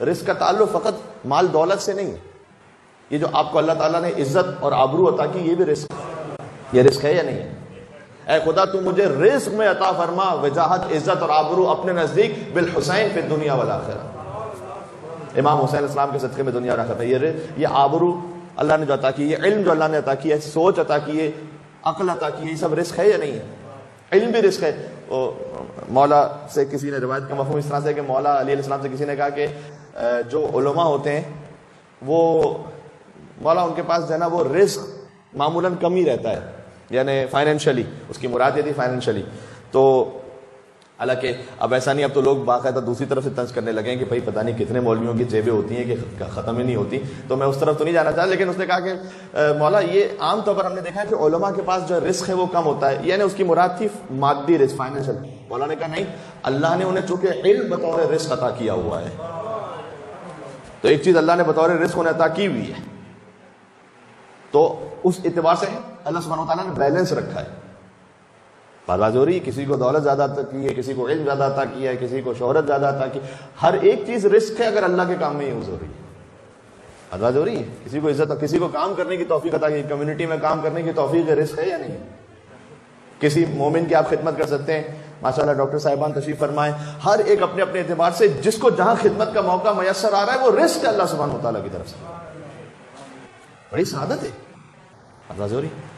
رزق کا تعلق فقط مال دولت سے نہیں ہے. یہ جو آپ کو اللہ تعالیٰ نے عزت اور آبرو عطا کی، یہ بھی رزق ہے. یہ رزق ہے یا نہیں ہے؟ اے خدا تو مجھے رزق میں عطا فرما وجاہت، عزت اور آبرو اپنے نزدیک بالحسین فی الدنیا والآخرہ. امام حسین السلام کے صدقے میں دنیا اور آخرت ہے. یہ آبرو اللہ نے جو عطا کی، یہ علم جو اللہ نے عطا کیا ہے، سوچ عطا کی ہے، عقل عطا کی ہے، یہ سب رزق ہے یا نہیں ہے؟ علم بھی رزق ہے. مولا سے کسی نے روایت کا مفہوم اس طرح سے کہ مولا علی علیہ السلام سے کسی نے کہا کہ جو علماء ہوتے ہیں وہ مولا ان کے پاس جو ہے نا وہ رزق معمولاً کم ہی رہتا ہے، یعنی فائنینشلی، اس کی مراد یہ تھی فائنینشلی. تو حالانکہ اب ایسا نہیں، اب تو لوگ باقاعدہ دوسری طرف سے طنز کرنے لگے ہیں کہ بھائی پتہ نہیں کتنے مولویوں کی جیبیں ہوتی ہیں کہ ختم ہی نہیں ہوتی. تو میں اس طرف تو نہیں جانا چاہتا، لیکن اس نے کہا کہ مولا یہ عام طور پر ہم نے دیکھا ہے کہ علماء کے پاس جو رزق ہے وہ کم ہوتا ہے، یعنی اس کی مراد تھی مادی رزق، فائنینشل. مولا نے کہا نہیں، اللہ نے انہیں چونکہ علم بطور رزق عطا کیا ہوا ہے، تو ایک چیز اللہ نے بطور رزق انہیں عطا کی ہوئی ہے، تو اس اعتبار سے اللہ سبحانہ وتعالیٰ نے بیلنس رکھا ہے. بات ہو رہی ہے، کسی کو دولت زیادہ عطا کی ہے، کسی کو علم زیادہ عطا کیا ہے، کسی کو شہرت زیادہ عطا کی، ہر ایک چیز رزق ہے اگر اللہ کے کام میں یوز ہو رہی ہے. بات ہو رہی ہے، کسی کو عزت، کسی کو کام کرنے کی توفیق عطا کی، کمیونٹی میں کام کرنے کی توفیق رزق ہے یا نہیں؟ کسی مومن کی آپ خدمت کر سکتے ہیں. ماشاءاللہ ڈاکٹر صاحبان تشریف فرمائیں، ہر ایک اپنے اپنے اعتبار سے جس کو جہاں خدمت کا موقع میسر آ رہا ہے وہ رزق ہے اللہ سبحانہ وتعالیٰ کی طرف سے. بڑی سعادت ہے. بات ہو رہی ہے.